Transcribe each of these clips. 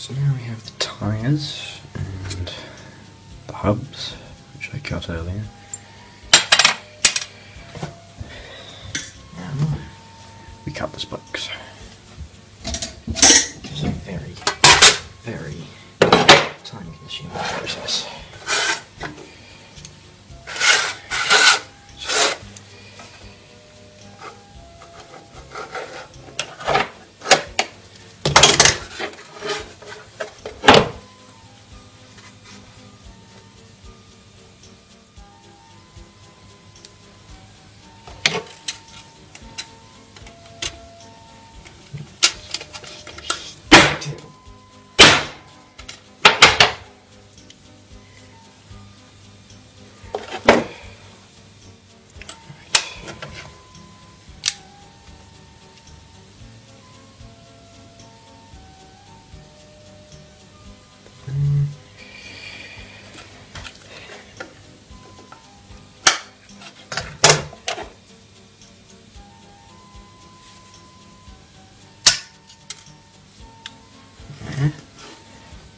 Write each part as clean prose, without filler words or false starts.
So now we have the tyres and the hubs, which I cut earlier. Now we cut the spokes. Which is a very, very time-consuming process.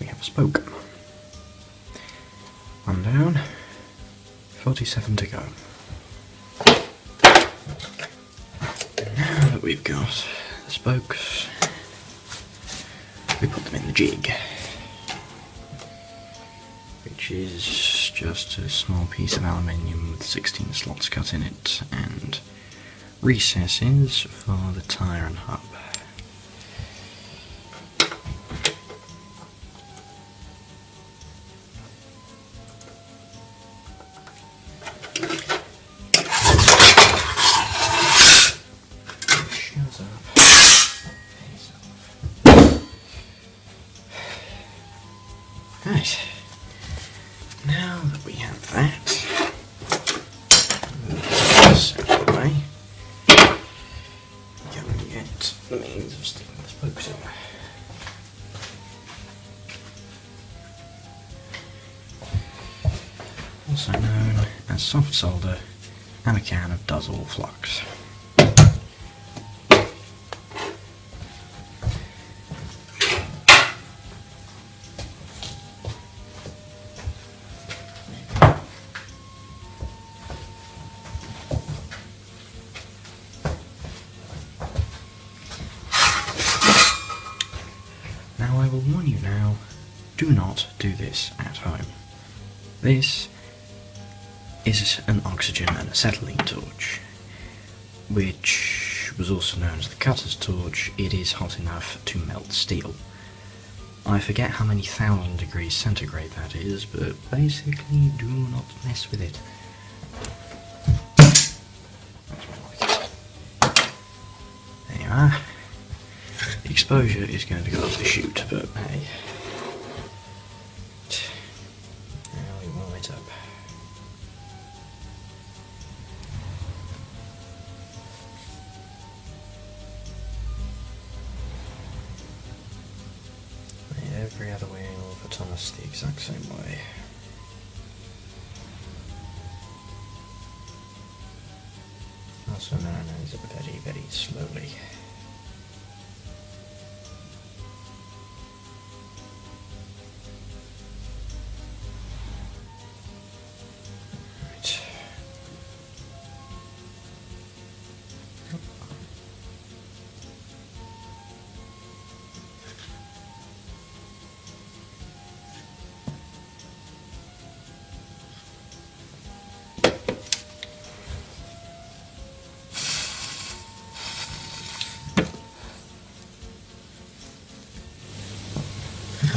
We have a spoke. One down, 47 to go. And now that we've got the spokes, we put them in the jig, which is just a small piece of aluminium with 16 slots cut in it and recesses for the tyre and hub. Right, now that we have that, this out of the way, go and get the means of sticking the spokes in. Also known as soft solder and a can of Duzzle flux. Now I will warn you now, do not do this at home. This is an oxygen and acetylene torch, which was also known as the cutter's torch. It is hot enough to melt steel. I forget how many thousand degrees centigrade that is, but basically do not mess with it. There you are. The exposure is going to go off the chute, but hey. Now we warm it up. Every other wheel for Thomas the exact same way. Also known as very, very slowly. Right.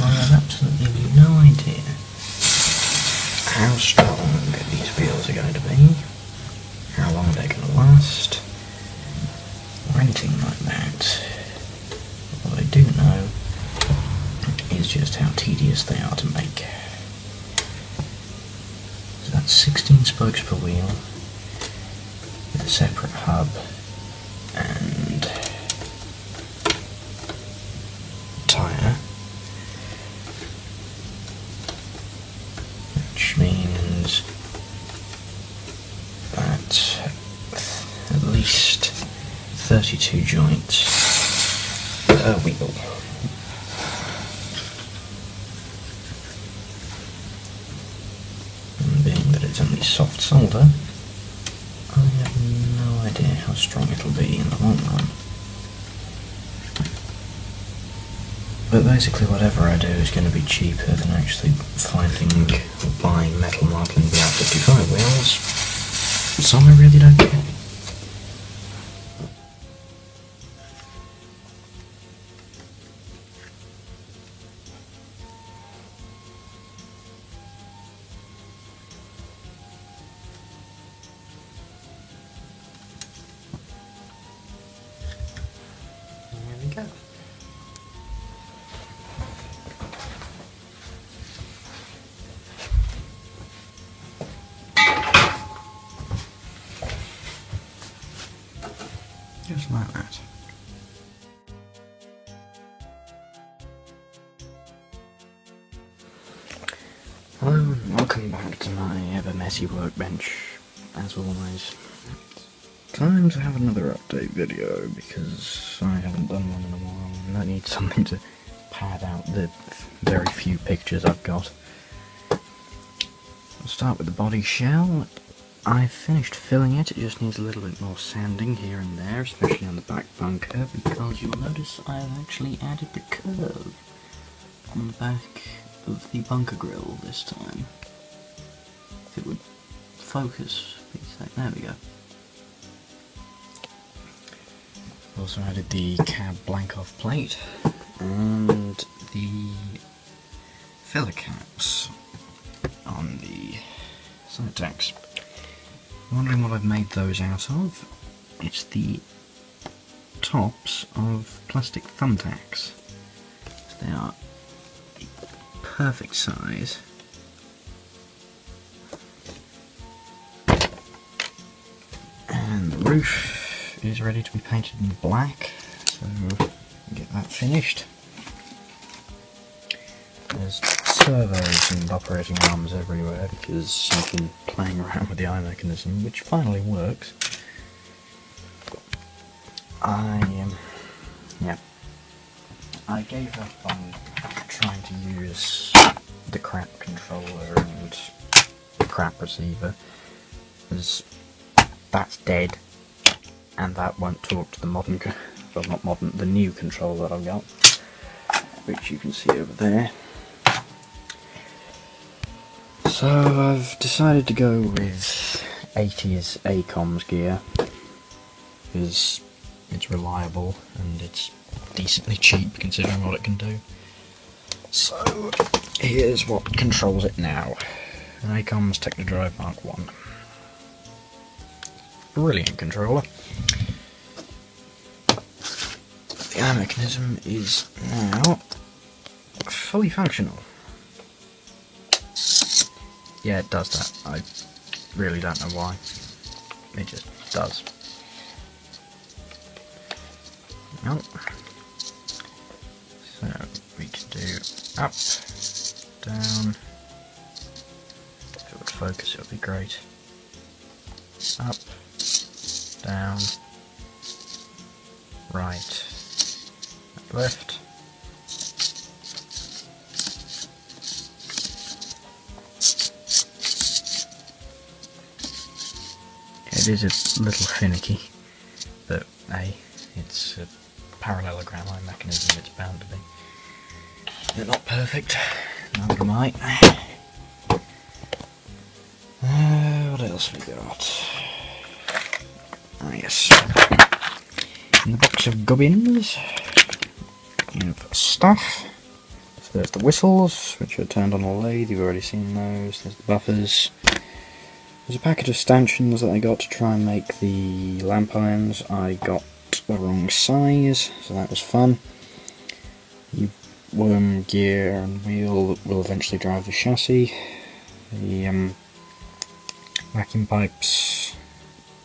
I have absolutely no idea how strong these wheels are going to be, how long they're going to last, or anything like that. What I do know is just how tedious they are to make. So that's 16 spokes per wheel, with a separate hub and tyre. Which means that at least 32 joints per wheel. However, I have no idea how strong it'll be in the long run. But basically whatever I do is going to be cheaper than actually finding or buying metal modeling the R55 wheels, so I really don't care. There we go. Just like that. Hello and welcome back to my ever messy workbench, as always. Time to have another update video because I haven't done one in a while and I need something to pad out the very few pictures I've got. I'll start with the body shell. I've finished filling it, it just needs a little bit more sanding here and there, especially on the back bunker, because you'll notice I've actually added the curve on the back of the bunker grill this time. If it would focus, there we go. Also added the cab blank off plate and the filler caps on the side tacks. Wondering what I've made those out of? It's the tops of plastic thumbtacks. They are the perfect size. And the roof is ready to be painted in black, so get that finished. There's servos and operating arms everywhere because I've been playing around with the eye mechanism, which finally works. I gave up on trying to use the crap controller and the crap receiver, as that's dead, and that won't talk to the modern, well not modern, the new controller that I've got, which you can see over there. So I've decided to go with 80's ACOMS gear, because it's reliable and it's decently cheap considering what it can do. So here's what controls it now. An ACOMS Technodrive Mark 1. Brilliant controller. The eye mechanism is now fully functional. Yeah, it does that. I really don't know why. It just does. Nope. So we can do up, down. If it would focus, it would be great. Up, down, right, left. It is a little finicky, but hey, it's a parallelogram eye mechanism, it's bound to be. They're not perfect, neither am I. What else have we got? Ah yes, in the box of gubbins, you have stuff. So there's the whistles, which are turned on a lathe, you've already seen those. There's the buffers. There's a packet of stanchions that I got to try and make the lamp irons. I got the wrong size, so that was fun. The worm gear and wheel that will eventually drive the chassis. The vacuum pipes,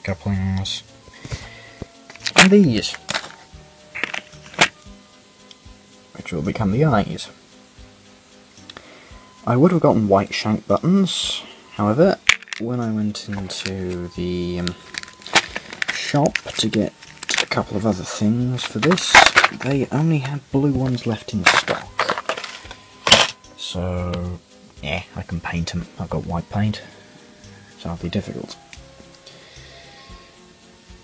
couplings, and these, which will become the eyes. I would have gotten white shank buttons, however, when I went into the shop to get a couple of other things for this, they only had blue ones left in stock. So, yeah, I can paint them. I've got white paint, so that'll be difficult.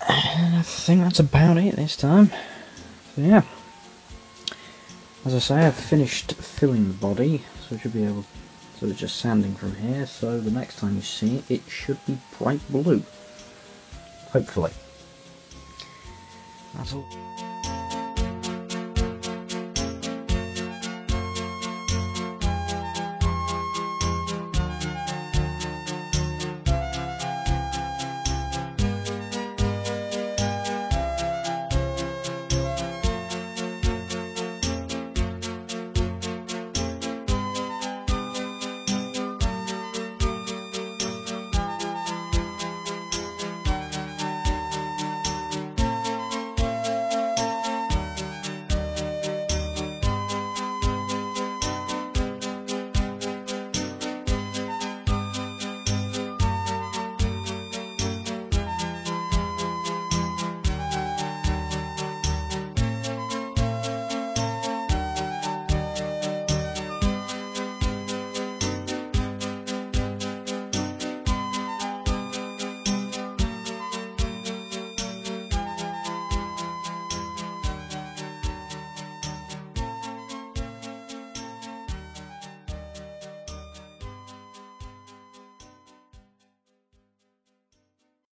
And I think that's about it this time. So yeah, as I say, I've finished filling the body, so it should be able, so it's just sanding from here, so the next time you see it, it should be bright blue. Hopefully. That's all.